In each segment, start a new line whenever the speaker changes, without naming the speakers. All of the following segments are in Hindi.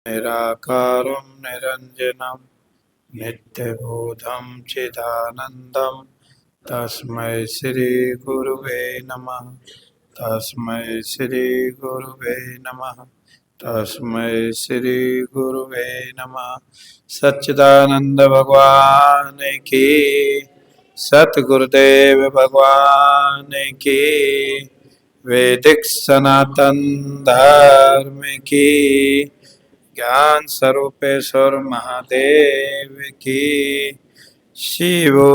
निराकारं निरञ्जनं नित्यबोधं चिदानन्दं तस्मै श्रीगुरुवे नमः। तस्मै श्रीगुरुवे नमः। तस्मै श्रीगुरुवे नमः। सच्चिदानंद भगवान की, सतगुरुदेव भगवान की, वैदिक सनातन धर्म की, ज्ञान स्वरूपेश्वर महादेव की। शिवो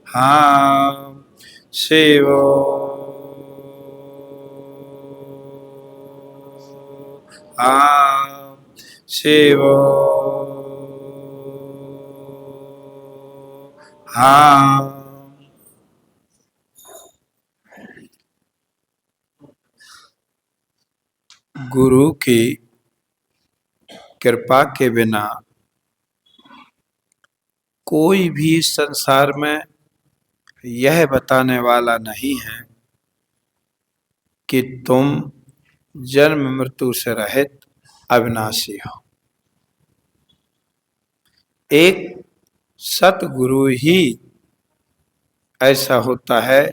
हाँ शिवो हाँ शिवो हाँ। गुरु की कृपा के बिना कोई भी संसार में यह बताने वाला नहीं है कि तुम जन्म मृत्यु से रहित अविनाशी हो। एक सतगुरु ही ऐसा होता है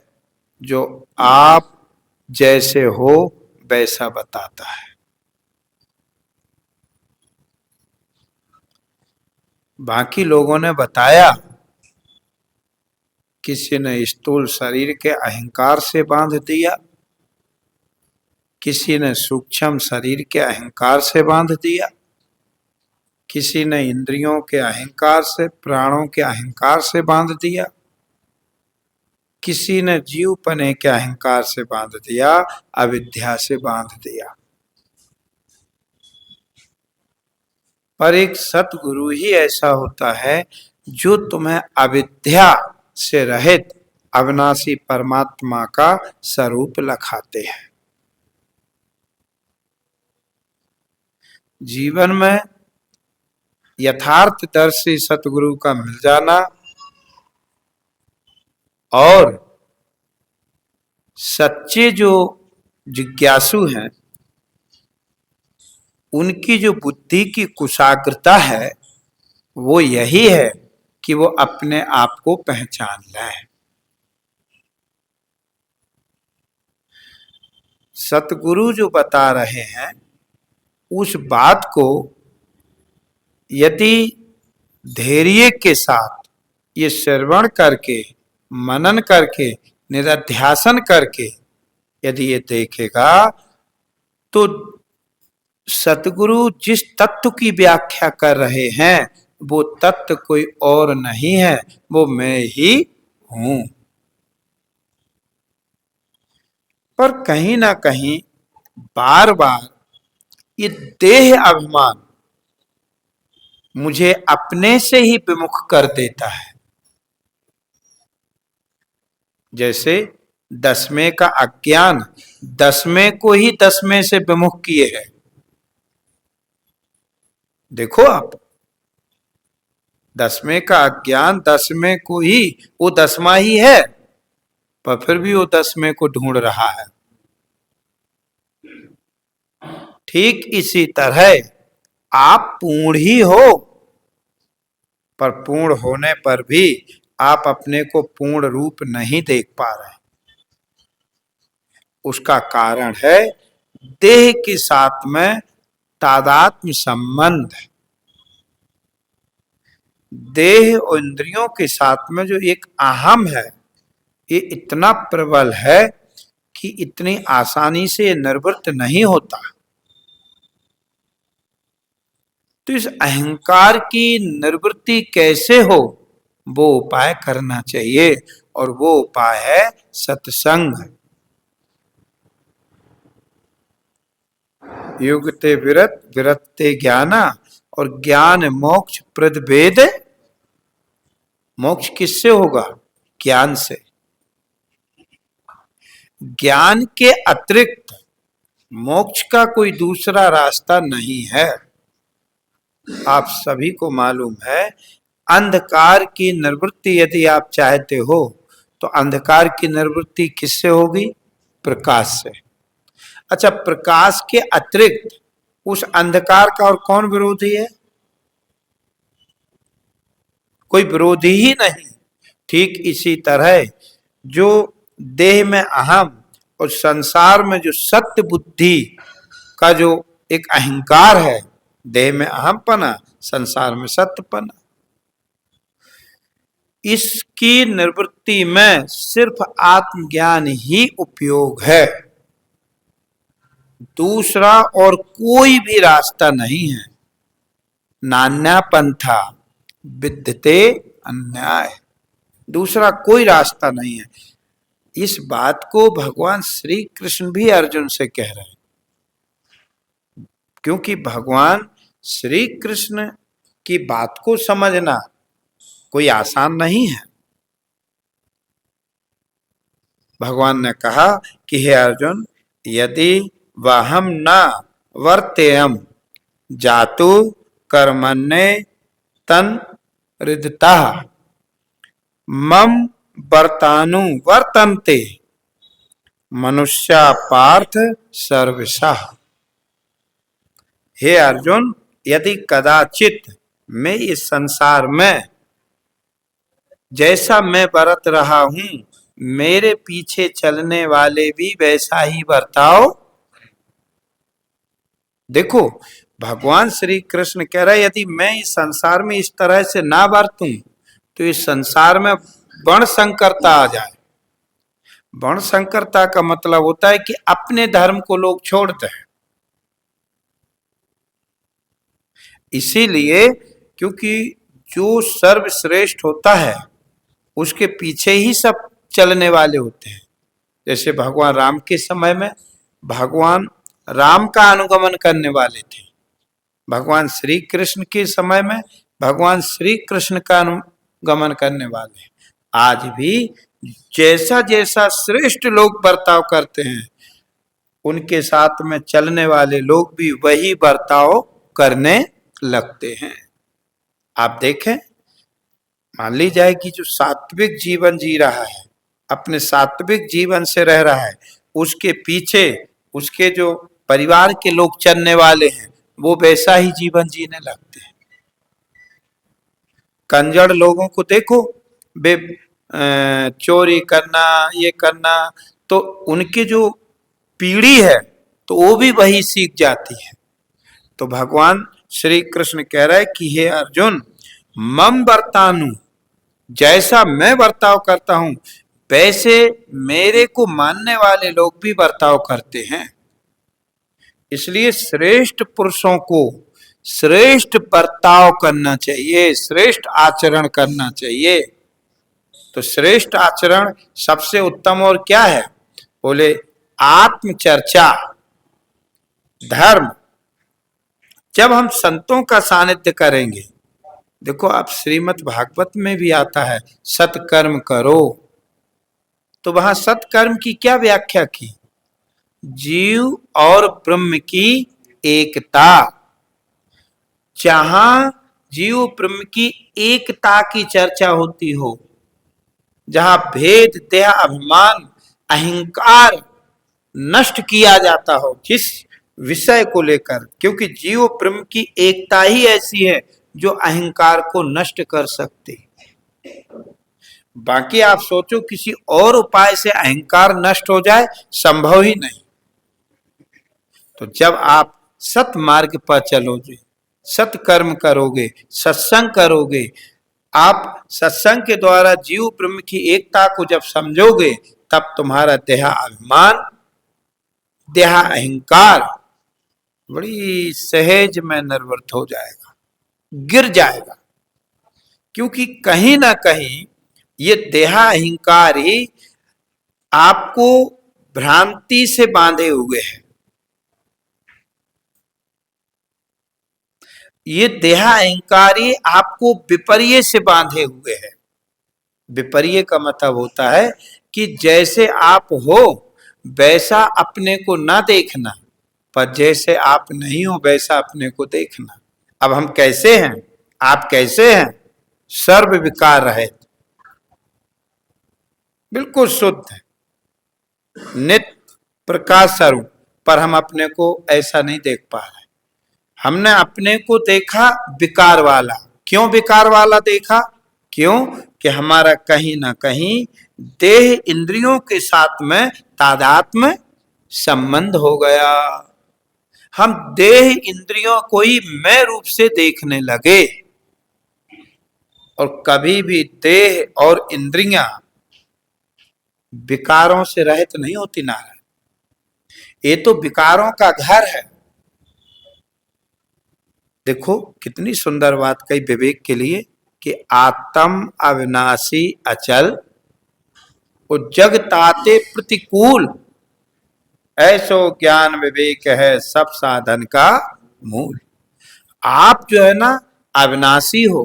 जो आप जैसे हो वैसा बताता है। बाकी लोगों ने बताया, किसी ने स्थूल शरीर के अहंकार से बांध दिया, किसी ने सूक्ष्म शरीर के अहंकार से बांध दिया, किसी ने इंद्रियों के अहंकार से, प्राणों के अहंकार से बांध दिया, किसी ने जीवपने के अहंकार से बांध दिया, अविद्या से बांध दिया। पर एक सतगुरु ही ऐसा होता है जो तुम्हें अविद्या से रहित अविनाशी परमात्मा का स्वरूप लखाते हैं। जीवन में यथार्थदर्शी सतगुरु का मिल जाना और सच्चे जो जिज्ञासु हैं उनकी जो बुद्धि की कुशाग्रता है वो यही है कि वो अपने आप को पहचान लें। सतगुरु जो बता रहे हैं उस बात को यदि धैर्य के साथ ये श्रवण करके, मनन करके, निरध्यासन करके यदि ये देखेगा तो सतगुरु जिस तत्व की व्याख्या कर रहे हैं वो तत्व कोई और नहीं है, वो मैं ही हूं। पर कहीं ना कहीं बार बार ये देह अभिमान मुझे अपने से ही विमुख कर देता है। जैसे दसवें का अज्ञान दसवें को ही दसवें से विमुख किए है। देखो आप, दसवें का अज्ञान दसवें को ही, वो दसवां ही है पर फिर भी वो दसवें को ढूंढ रहा है। ठीक इसी तरह आप पूर्ण ही हो पर पूर्ण होने पर भी आप अपने को पूर्ण रूप नहीं देख पा रहे। उसका कारण है देह के साथ में तादात्म्य संबंध। देह और इंद्रियों के साथ में जो एक अहम है ये इतना प्रबल है कि इतनी आसानी से निवृत्त नहीं होता। तो इस अहंकार की निवृत्ति कैसे हो वो उपाय करना चाहिए और वो उपाय है सत्संग। युगते विरत, विरत्ते ज्ञाना, और ज्ञान मोक्ष प्रद वेद। मोक्ष किससे होगा? ज्ञान से। ज्ञान के अतिरिक्त मोक्ष का कोई दूसरा रास्ता नहीं है। आप सभी को मालूम है अंधकार की निवृत्ति यदि आप चाहते हो तो अंधकार की निवृत्ति किससे होगी? प्रकाश से। अच्छा, प्रकाश के अतिरिक्त उस अंधकार का और कौन विरोधी है? कोई विरोधी ही नहीं। ठीक इसी तरह जो देह में अहम और संसार में जो सत्य बुद्धि का जो एक अहंकार है, देह में अहमपना, संसार में सत्यपना, इसकी निवृत्ति में सिर्फ आत्मज्ञान ही उपयोग है। दूसरा और कोई भी रास्ता नहीं है। नान्या पंथा विद्यते अन्याय, दूसरा कोई रास्ता नहीं है। इस बात को भगवान श्री कृष्ण भी अर्जुन से कह रहे हैं, क्योंकि भगवान श्री कृष्ण की बात को समझना कोई आसान नहीं है। भगवान ने कहा कि हे अर्जुन, यदि वहम न वर्तेयम जातु कर्मण्ये तन हृदता मम वर्तानु वर्तन्ते मनुष्या पार्थ सर्वशः। हे अर्जुन, यदि कदाचित मैं इस संसार में जैसा मैं बरत रहा हूं, मेरे पीछे चलने वाले भी वैसा ही बर्ताव। देखो, भगवान श्री कृष्ण कह रहे, यदि मैं इस संसार में इस तरह से ना बरतूं तो इस संसार में वर्ण संकरता आ जाए। वर्ण संकरता का मतलब होता है कि अपने धर्म को लोग छोड़ते हैं। इसीलिए क्योंकि जो सर्वश्रेष्ठ होता है उसके पीछे ही सब चलने वाले होते हैं। जैसे भगवान राम के समय में भगवान राम का अनुगमन करने वाले थे, भगवान श्री कृष्ण के समय में भगवान श्री कृष्ण का अनुगमन करने वाले। आज भी जैसा जैसा श्रेष्ठ लोग बर्ताव करते हैं, उनके साथ में चलने वाले लोग भी वही बर्ताव करने लगते हैं। आप देखें, मान ली जाए कि जो सात्विक जीवन जी रहा है, अपने सात्विक जीवन से रह रहा है, उसके पीछे उसके जो परिवार के लोग चलने वाले हैं वो वैसा ही जीवन जीने लगते हैं। कंजड़ लोगों को देखो, वे चोरी करना, ये करना, तो उनकी जो पीढ़ी है तो वो भी वही सीख जाती है। तो भगवान श्री कृष्ण कह रहे कि हे अर्जुन, मम वर्तानु, जैसा मैं बर्ताव करता हूं वैसे मेरे को मानने वाले लोग भी बर्ताव करते हैं। इसलिए श्रेष्ठ पुरुषों को श्रेष्ठ बर्ताव करना चाहिए, श्रेष्ठ आचरण करना चाहिए। तो श्रेष्ठ आचरण सबसे उत्तम और क्या है? बोले आत्मचर्चा, धर्म। जब हम संतों का सानिध्य करेंगे, देखो आप श्रीमद् भागवत में भी आता है सत्कर्म करो, तो वहां सत्कर्म की क्या व्याख्या की? जीव और ब्रह्म की एकता। जहां जीव ब्रह्म की एकता की चर्चा होती हो, जहां भेद, देह, अभिमान, अहंकार नष्ट किया जाता हो, जिस विषय को लेकर, क्योंकि जीव ब्रह्म की एकता ही ऐसी है जो अहंकार को नष्ट कर सकती। बाकी आप सोचो किसी और उपाय से अहंकार नष्ट हो जाए, संभव ही नहीं। तो जब आप सत मार्ग पर चलोगे, सत्कर्म करोगे, सत्संग करोगे, आप सत्संग के द्वारा जीव ब्रह्म की एकता को जब समझोगे, तब तुम्हारा देह अभिमान, देह अहंकार बड़ी सहज में निर्वृत्त हो जाएगा, गिर जाएगा। क्योंकि कहीं ना कहीं ये देह अहंकार ही आपको भ्रांति से बांधे हुए है। ये देह अहंकार ही आपको विपर्य से बांधे हुए है। विपर्य का मतलब होता है कि जैसे आप हो वैसा अपने को ना देखना, पर जैसे आप नहीं हो वैसा अपने को देखना। अब हम कैसे हैं, आप कैसे हैं? सर्व विकार रहित, बिल्कुल शुद्ध, नित्य प्रकाश स्वरूप, पर हम अपने को ऐसा नहीं देख पा रहे। हमने अपने को देखा विकार वाला। क्यों विकार वाला देखा? क्यों कि हमारा कहीं ना कहीं देह इंद्रियों के साथ में तादात्म्य संबंध हो गया। हम देह इंद्रियों को ही मैं रूप से देखने लगे, और कभी भी देह और इंद्रियां विकारों से रहित नहीं होती नारायण। ये तो विकारों का घर है। देखो कितनी सुंदर बात कही विवेक के लिए कि आत्म अविनाशी अचल और जग ताते प्रतिकूल, ऐसो ज्ञान विवेक है सब साधन का मूल। आप जो है ना अविनाशी हो,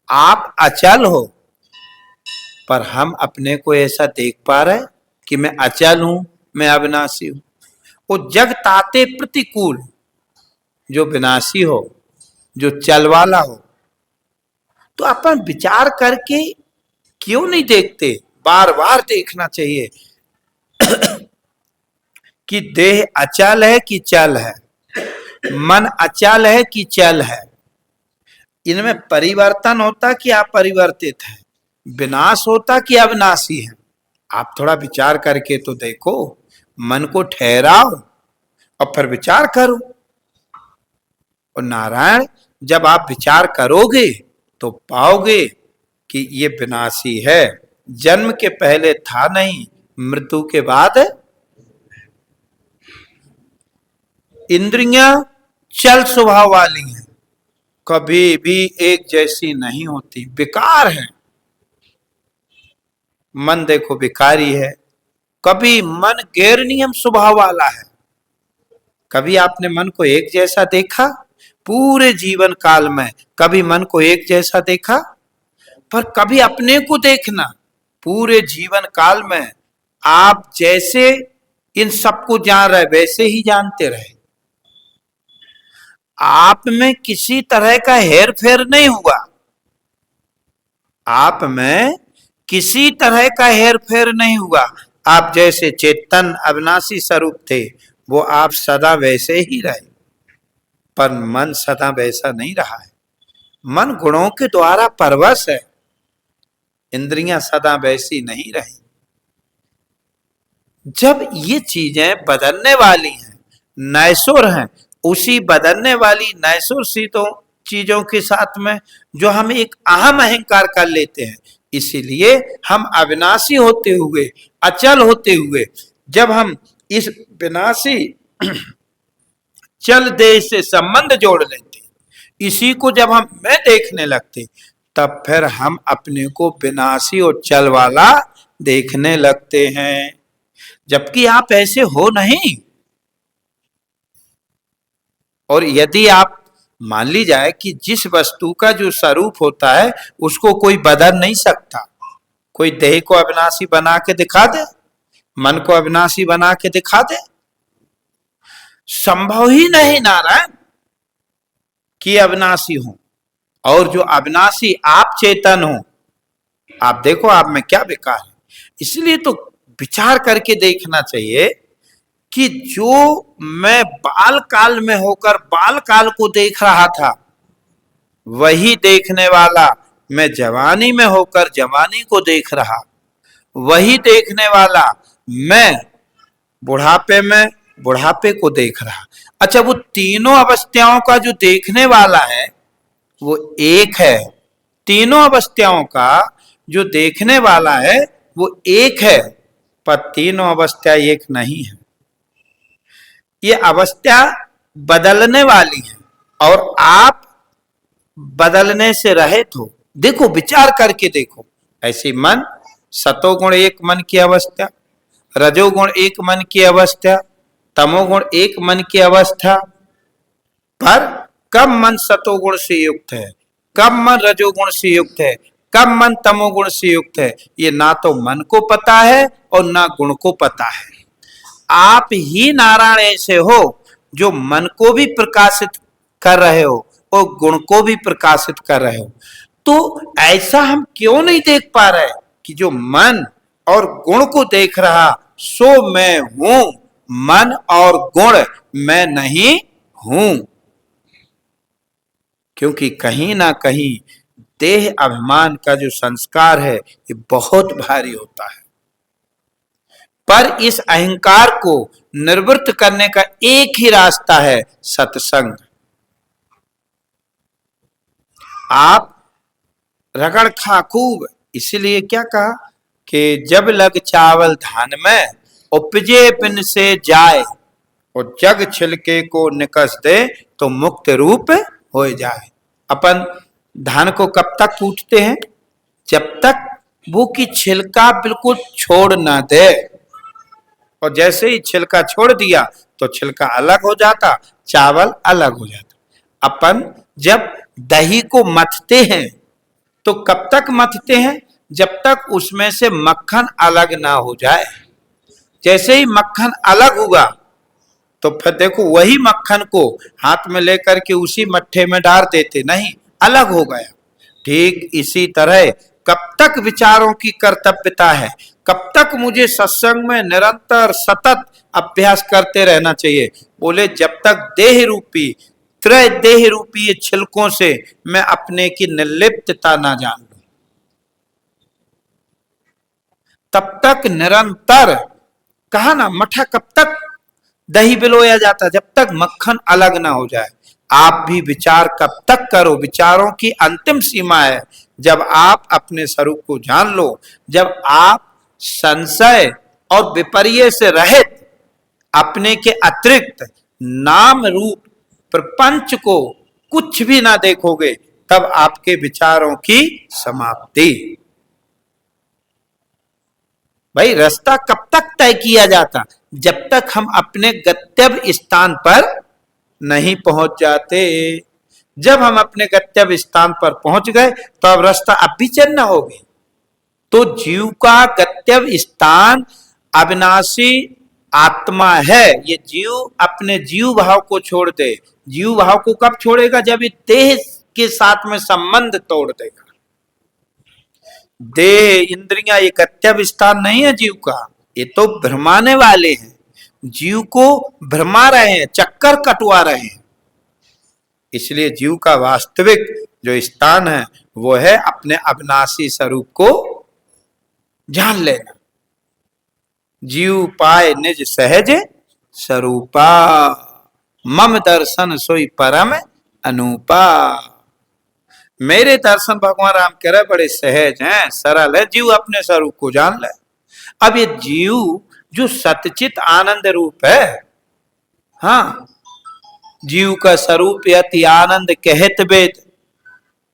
आप अचल हो, पर हम अपने को ऐसा देख पा रहे कि मैं अचल हूं, मैं अविनाशी हूं। वो जग ताते प्रतिकूल, जो विनाशी हो, जो चल वाला हो, तो अपन विचार करके क्यों नहीं देखते? बार बार देखना चाहिए कि देह अचल है कि चल है, मन अचल है कि चल है, इनमें परिवर्तन होता कि अपरिवर्तित है, विनाश होता कि अविनाशी है। आप थोड़ा विचार करके तो देखो, मन को ठहराओ और फिर विचार करो। और नारायण जब आप विचार करोगे तो पाओगे कि ये विनाशी है, जन्म के पहले था नहीं, मृत्यु के बाद। इंद्रियां चल स्वभाव वाली हैं, कभी भी एक जैसी नहीं होती, विकार है। मन देखो विकारी है, कभी मन गैर नियम स्वभाव वाला है। कभी आपने मन को एक जैसा देखा? पूरे जीवन काल में कभी मन को एक जैसा देखा? पर कभी अपने को देखना, पूरे जीवन काल में आप जैसे इन सबको जान रहे वैसे ही जानते रहे। आप में किसी तरह का हेर फेर नहीं हुआ, आप में किसी तरह का हेर फेर नहीं हुआ। आप जैसे चेतन अविनाशी स्वरूप थे, वो आप सदा वैसे ही रहे। पर मन सदा वैसा नहीं रहा है, मन गुणों के द्वारा परवश है, इंद्रियां सदा वैसी नहीं रही। जब ये चीजें बदलने वाली हैं, नैसुर हैं, उसी बदलने वाली नैसुर शीतों चीजों के साथ में जो हम एक अहम अहंकार कर लेते हैं, इसीलिए हम अविनाशी होते हुए, अचल होते हुए, जब हम इस विनाशी चल देह से संबंध जोड़ लेते, इसी को जब हम मैं देखने लगते, तब फिर हम अपने को विनाशी और चल वाला देखने लगते हैं, जबकि आप ऐसे हो नहीं। और यदि आप मान ली जाए कि जिस वस्तु का जो स्वरूप होता है उसको कोई बदल नहीं सकता, कोई देह को अविनाशी बना के दिखा दे, मन को अविनाशी बना के दिखा दे, संभव ही नहीं नारायण कि अविनाशी हो। और जो अविनाशी आप चेतन हो, आप देखो आप में क्या विकार है। इसलिए तो विचार करके देखना चाहिए कि जो मैं बाल काल में होकर बाल काल को देख रहा था, वही देखने वाला मैं जवानी में होकर जवानी को देख रहा, वही देखने वाला मैं बुढ़ापे में बुढ़ापे को देख रहा। अच्छा, वो तीनों अवस्थाओं का जो देखने वाला है वो एक है, तीनों अवस्थाओं का जो देखने वाला है वो एक है, पर तीनों अवस्था एक नहीं है। ये अवस्था बदलने वाली है और आप बदलने से रहित हो। देखो विचार करके देखो, ऐसे मन सतोगुण एक मन की अवस्था, रजोगुण एक मन की अवस्था, तमोगुण एक मन की अवस्था, पर कब मन सतोगुण से युक्त है, कब मन रजोगुण से युक्त है, कब मन तमोगुण से युक्त है, ये ना तो मन को पता है और ना गुण को पता है। आप ही नारायण ऐसे हो जो मन को भी प्रकाशित कर रहे हो और गुण को भी प्रकाशित कर रहे हो। तो ऐसा हम क्यों नहीं देख पा रहे कि जो मन और गुण को देख रहा सो मैं हूं, मन और गुण मैं नहीं हूं। क्योंकि कहीं ना कहीं देह अभिमान का जो संस्कार है ये बहुत भारी होता है। पर इस अहंकार को निवृत्त करने का एक ही रास्ता है, सत्संग। आप रगड़ खा खूब, इसीलिए क्या कहा कि जब लग चावल धान में उपजे पिन से जाए, और जग छिलके को निकस दे तो मुक्त रूप हो जाए। अपन धान को कब तक कूटते हैं? जब तक वो की छिलका बिल्कुल छोड़ ना दे, और जैसे ही छिलका छोड़ दिया तो छिलका अलग हो जाता, चावल अलग हो जाता। अपन जब दही को मथते हैं तो कब तक मथते हैं? जब तक उसमें से मक्खन अलग ना हो जाए। जैसे ही मक्खन अलग हुआ तो फिर देखो वही मक्खन को हाथ में लेकर के उसी मट्ठे में डाल देते, नहीं, अलग हो गया। ठीक इसी तरह कब तक विचारों की कर्तव्यता है, कब तक मुझे सत्संग में निरंतर सतत अभ्यास करते रहना चाहिए? बोले जब तक देह रूपी त्रय देह रूपी ये छिलकों से मैं अपने की निर्लिप्तता ना जान लूं, तब तक निरंतर। कहा ना, मठा कब तक दही बिलोया जाता? जब तक मक्खन अलग ना हो जाए। आप भी विचार कब तक करो? विचारों की अंतिम सीमा है जब आप अपने स्वरूप को जान लो, जब आप संशय और विपर्य से रहित अपने के अतिरिक्त नाम रूप प्रपंच को कुछ भी ना देखोगे, तब आपके विचारों की समाप्ति। भाई रास्ता कब तक तय किया जाता? जब तक हम अपने गंतव्य स्थान पर नहीं पहुंच जाते। जब हम अपने गंतव्य स्थान पर पहुंच गए तो अब रास्ता अब भी चलना होगी। तो जीव का गंतव्य स्थान अविनाशी आत्मा है। ये जीव अपने जीव भाव को छोड़ दे। जीव भाव को कब छोड़ेगा? जब ये देह के साथ में संबंध तोड़ देगा। देह इंद्रियां ये गंतव्य स्थान नहीं है जीव का, ये तो भ्रमाने वाले हैं। जीव को भ्रमा रहे हैं, चक्कर कटवा रहे हैं। इसलिए जीव का वास्तविक जो स्थान है वो है अपने अविनाशी स्वरूप को जान लेना। जीव पाए निज सहज स्वरूपा, मम दर्शन सोई परम अनूपा। मेरे दर्शन भगवान राम कह रहे बड़े सहज हैं, सरल है, जीव अपने स्वरूप को जान ले। अब ये जीव जो सतचित आनंद रूप है, हाँ, जीव का स्वरूप यति आनंद कहत वेद,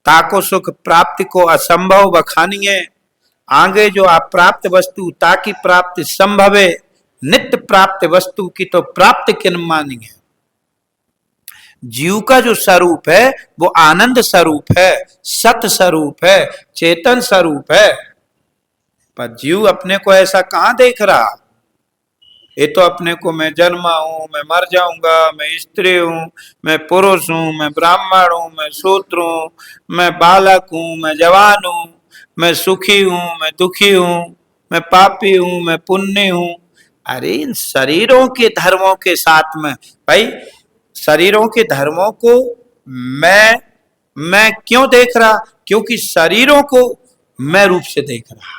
ताको सुख प्राप्ति को असंभव बखानिए। आगे जो अप्राप्त वस्तु ताकि प्राप्ति संभव है, नित्य प्राप्त वस्तु की तो प्राप्त किन मानिए। जीव का जो स्वरूप है वो आनंद स्वरूप है, सत स्वरूप है, चेतन स्वरूप है। पर जीव अपने को ऐसा कहां देख रहा? ये तो अपने को मैं जन्मा हूं, मैं मर जाऊंगा, मैं स्त्री हूं, मैं पुरुष हूं, मैं ब्राह्मण हूं, मैं शूद्र हूं, मैं बालक हूं, मैं जवान हूं, मैं सुखी हूं, मैं दुखी हूं, मैं पापी हूं, मैं पुण्य हूं। अरे इन शरीरों के धर्मों के साथ में, भाई शरीरों के धर्मों को मैं क्यों देख रहा? क्योंकि शरीरों को मैं रूप से देख रहा।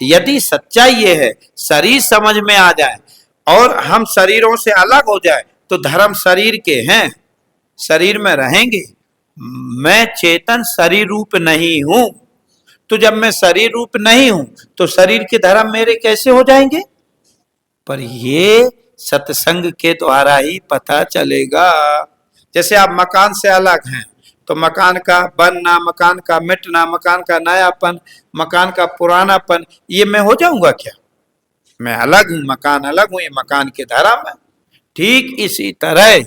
यदि सच्चाई ये है, शरीर समझ में आ जाए और हम शरीरों से अलग हो जाए तो धर्म शरीर के हैं, शरीर में रहेंगे। मैं चेतन शरीर रूप नहीं हूं, तो जब मैं शरीर रूप नहीं हूं तो शरीर के धर्म मेरे कैसे हो जाएंगे? पर ये सत्संग के द्वारा ही पता चलेगा। जैसे आप मकान से अलग हैं तो मकान का बनना, मकान का मिटना, मकान का नयापन, मकान का पुरानापन, ये मैं हो जाऊंगा क्या? मैं अलग हूं, मकान अलग हूं, ये मकान के धर्म है। ठीक इसी तरह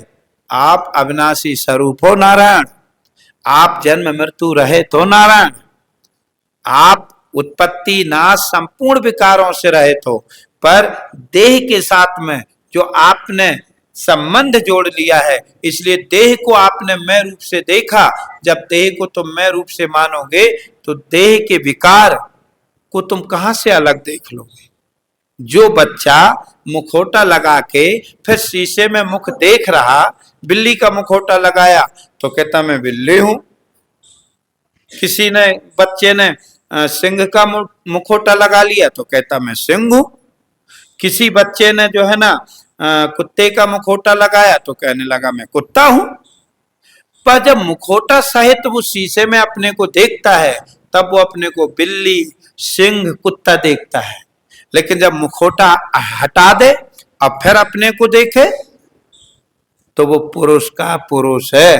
आप अविनाशी स्वरूप हो नारायण, आप जन्म मृत्यु रहे तो नारायण, आप उत्पत्ति नाश संपूर्ण विकारों से रहित हो। पर देह के साथ में जो आपने संबंध जोड़ लिया है, इसलिए देह को आपने मैं रूप से देखा। जब देह को तुम मैं रूप से मानोगे तो देह के विकार को तुम कहां से अलग देख लोगे? जो बच्चा मुखौटा लगा के फिर शीशे में मुख देख रहा, बिल्ली का मुखौटा लगाया तो कहता मैं बिल्ली हूं। किसी ने बच्चे ने सिंह का मुखौटा लगा लिया तो कहता मैं सिंह हूं। किसी बच्चे ने जो है ना कुत्ते का मुखौटा लगाया तो कहने लगा मैं कुत्ता हूं। पर जब मुखौटा सहित वो शीशे में अपने को देखता है तब वो अपने को बिल्ली, सिंह, कुत्ता देखता है। लेकिन जब मुखौटा हटा दे और फिर अपने को देखे तो वो पुरुष का पुरुष है।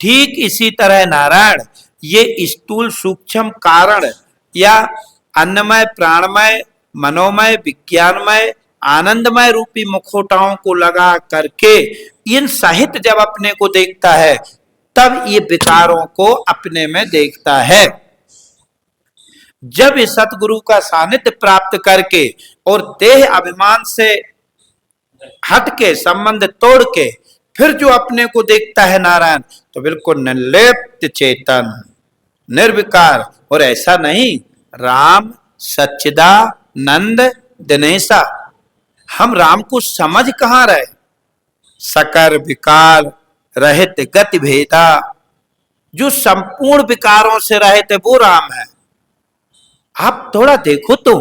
ठीक इसी तरह नारायण ये स्थूल सूक्ष्म कारण या अन्नमय, प्राणमय, मनोमय, विज्ञानमय, आनंदमय रूपी मुखौटाओं को लगा करके इन सहित जब अपने को देखता है तब ये विकारों को अपने में देखता है। जब इस सतगुरु का सानिध्य प्राप्त करके और देह अभिमान से हट के, संबंध तोड़ के फिर जो अपने को देखता है नारायण, तो बिल्कुल निर्लिप्त चेतन, निर्विकार। और ऐसा नहीं, राम सच्चिदानंद दिनेशा, हम राम को समझ कहां रहे। सकर विकार रहित गति भेदा, जो संपूर्ण विकारों से रहित वो राम है। आप थोड़ा देखो तो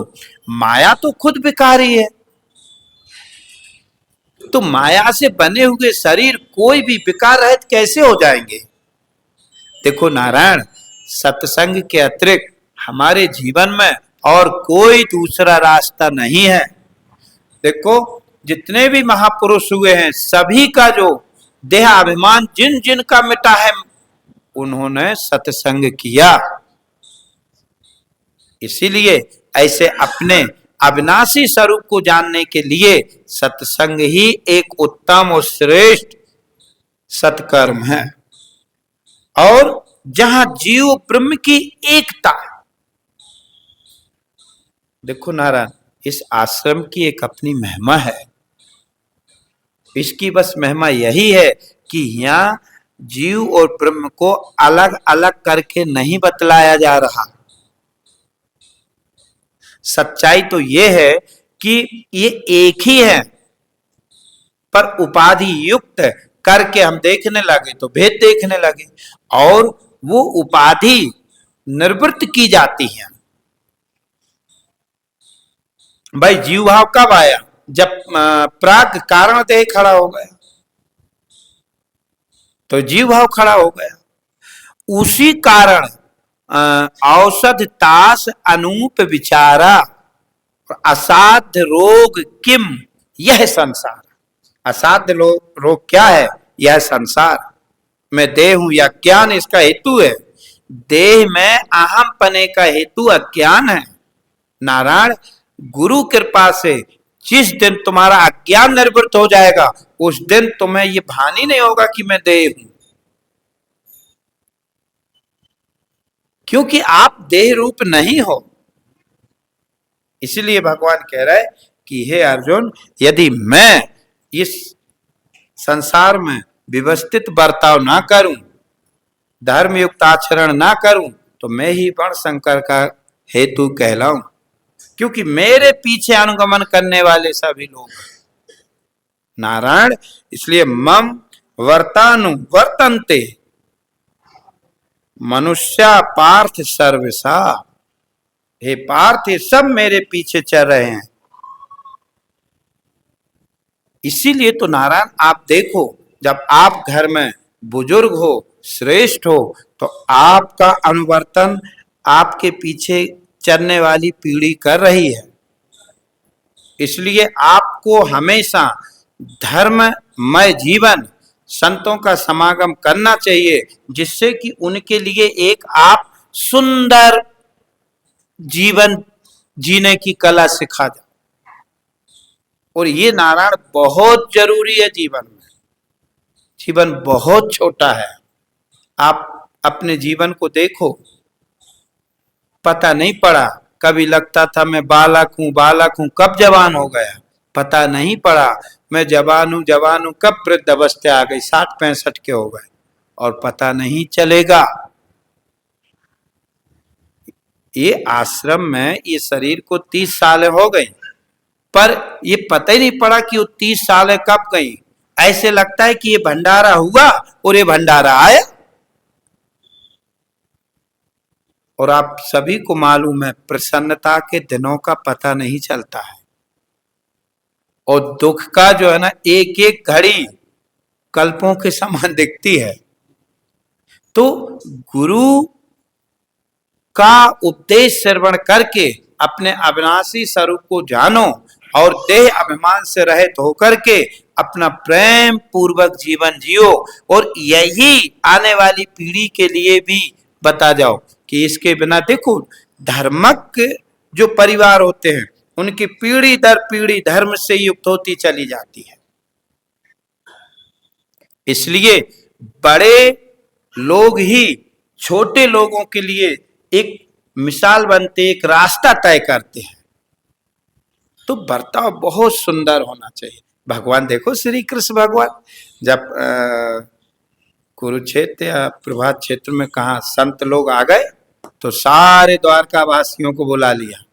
माया तो खुद विकारी है, तो माया से बने हुए शरीर कोई भी विकार रहित कैसे हो जाएंगे। देखो नारायण, सत्संग के अतिरिक्त हमारे जीवन में और कोई दूसरा रास्ता नहीं है। देखो जितने भी महापुरुष हुए हैं सभी का जो देह अभिमान जिन जिन का मिटा है उन्होंने सत्संग किया। इसीलिए ऐसे अपने अविनाशी स्वरूप को जानने के लिए सत्संग ही एक उत्तम और श्रेष्ठ सत्कर्म है। और जहां जीव ब्रह्म की एकता, देखो नारायण, इस आश्रम की एक अपनी महिमा है। इसकी बस महिमा यही है कि यहाँ जीव और ब्रह्म को अलग अलग करके नहीं बतलाया जा रहा। सच्चाई तो ये है कि ये एक ही है, पर उपाधि युक्त करके हम देखने लगे तो भेद देखने लगे, और वो उपाधि निवृत्त की जाती है। भाई जीव भाव कब आया? जब प्राग कारण देह खड़ा हो गया तो जीव भाव खड़ा हो गया। उसी कारण औषध तास अनूप विचारा, असाध्य रोग किम यह संसार। असाध्य रोग क्या है? यह संसार। मैं देह हूं या ज्ञान इसका हेतु है। देह में अहम पने का हेतु अज्ञान है। नारायण, गुरु कृपा से जिस दिन तुम्हारा अज्ञान निवृत्त हो जाएगा उस दिन तुम्हें ये भानी नहीं होगा कि मैं देह हूं, क्योंकि आप देह रूप नहीं हो। इसलिए भगवान कह रहा है कि हे अर्जुन, यदि मैं इस संसार में व्यवस्थित बर्ताव ना करूं, धर्मयुक्त आचरण ना करूं, तो मैं ही वर्ण संकर का हेतु कहलाऊं, क्योंकि मेरे पीछे अनुगमन करने वाले सभी लोग नारायण। इसलिए मम वर्तानु वर्तन्ते मनुष्या पार्थ सर्वसा। हे पार्थ, ये सब मेरे पीछे चल रहे हैं। इसीलिए तो नारायण आप देखो, जब आप घर में बुजुर्ग हो, श्रेष्ठ हो, तो आपका अनुवर्तन आपके पीछे चलने वाली पीढ़ी कर रही है। इसलिए आपको हमेशा धर्ममय जीवन, संतों का समागम करना चाहिए, जिससे कि उनके लिए एक आप सुंदर जीवन जीने की कला सिखा जाए। और ये नारायण बहुत जरूरी है जीवन में। जीवन बहुत छोटा है। आप अपने जीवन को देखो, पता नहीं पड़ा, कभी लगता था मैं बालक हूं, कब जवान हो गया पता नहीं पड़ा। मैं जवान हूं, कब वृद्ध अवस्था आ गई, 60-65 के हो गए और पता नहीं चलेगा। ये आश्रम में ये शरीर को 30 साल हो गई, पर ये पता ही नहीं पड़ा कि वो 30 साल कब गई। ऐसे लगता है कि ये भंडारा हुआ और ये भंडारा आया। और आप सभी को मालूम है, प्रसन्नता के दिनों का पता नहीं चलता है, और दुख का जो है ना, एक एक घड़ी कल्पों के समान दिखती है। तो गुरु का उपदेश श्रवण करके अपने अविनाशी स्वरूप को जानो और देह अभिमान से रहित होकर के अपना प्रेम पूर्वक जीवन जियो। और यही आने वाली पीढ़ी के लिए भी बता जाओ कि इसके बिना देखो, धर्मक जो परिवार होते हैं उनकी पीढ़ी दर पीढ़ी धर्म से युक्त होती चली जाती है। इसलिए बड़े लोग ही छोटे लोगों के लिए एक मिसाल बनते, एक रास्ता तय करते हैं। तो बर्ताव बहुत सुंदर होना चाहिए। भगवान देखो, श्री कृष्ण भगवान जब कुरुक्षेत्र या प्रभात क्षेत्र में कहा संत लोग आ गए तो सारे द्वारका वासियों को बुला लिया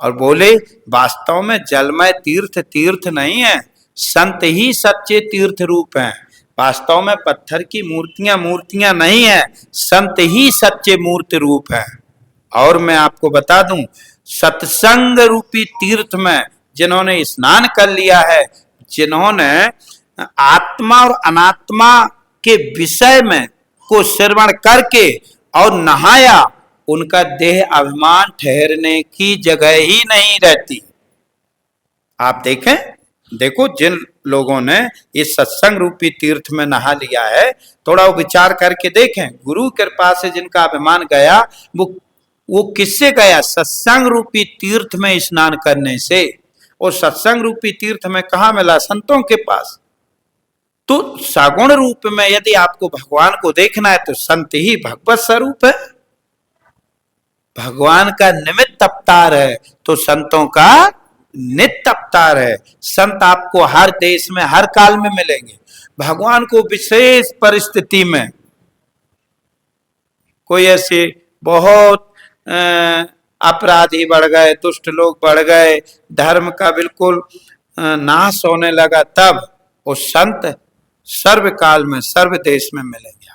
और बोले, वास्तव में जलमय तीर्थ तीर्थ नहीं है, संत ही सच्चे तीर्थ रूप हैं। वास्तव में पत्थर की मूर्तियां मूर्तियां नहीं है, संत ही सच्चे मूर्ति रूप है। और मैं आपको बता दूं, सत्संग रूपी तीर्थ में जिन्होंने स्नान कर लिया है, जिन्होंने आत्मा और अनात्मा के विषय में को श्रवण करके और नहाया, उनका देह अभिमान ठहरने की जगह ही नहीं रहती। आप देखें, देखो जिन लोगों ने इस सत्संग रूपी तीर्थ में नहा लिया है, थोड़ा विचार करके देखें, गुरु कृपा से जिनका अभिमान गया, वो किससे गया? सत्संग रूपी तीर्थ में स्नान करने से। और सत्संग रूपी तीर्थ में कहा मिला? संतों के पास। तो सगुण रूप में यदि आपको भगवान को देखना है तो संत ही भगवत स्वरूप है, भगवान का निमित्त अवतार है, तो संतों का नित्य अवतार है। संत आपको हर देश में हर काल में मिलेंगे। भगवान को विशेष परिस्थिति में, कोई ऐसे बहुत अपराधी बढ़ गए, दुष्ट लोग बढ़ गए, धर्म का बिल्कुल नाश होने लगा, तब वो संत सर्व काल में सर्व देश में मिलेंगे।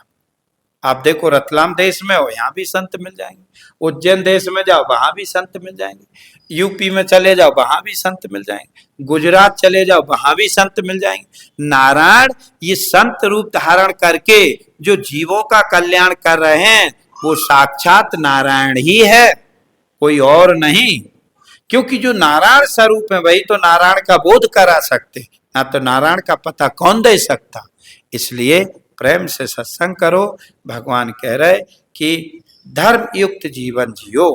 आप देखो, रतलाम देश में हो, यहाँ भी संत मिल जाएंगे। उज्जैन देश में जाओ, वहां भी संत मिल जाएंगे। यूपी में चले जाओ, वहां भी संत मिल जाएंगे। गुजरात चले जाओ, वहां भी संत मिल जाएंगे। नारायण ये संत रूप धारण करके जो जीवों का कल्याण कर रहे हैं, वो साक्षात नारायण ही है, कोई और नहीं। क्योंकि जो नारायण स्वरूप है वही तो नारायण का बोध करा सकते, ना तो नारायण का पता कौन दे सकता। इसलिए प्रेम से सत्संग करो। भगवान कह रहे कि धर्म युक्त जीवन जियो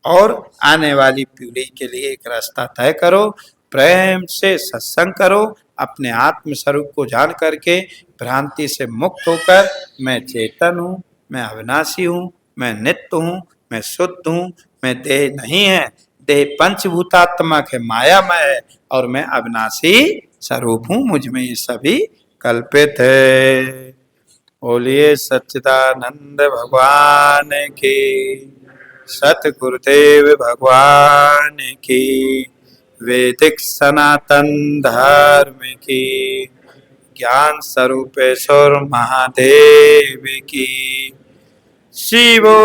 और आने वाली पीढ़ी के लिए एक रास्ता तय करो। प्रेम से सत्संग करो, अपने आत्म स्वरूप को जान करके भ्रांति से मुक्त होकर, मैं चेतन हूँ, मैं अविनाशी हूँ, मैं नित्य हूँ, मैं शुद्ध हूँ, मैं देह नहीं है, देह पंचभूतात्मक है, मायामय है, और मैं अविनाशी स्वरूप हूँ, मुझ में ये सभी कल्पित है। बोलिए सच्चिदानंद भगवान की, सतगुरुदेव भगवान की, वैदिक सनातन धर्म की, ज्ञान स्वरूपेश्वर महादेव की। शिवो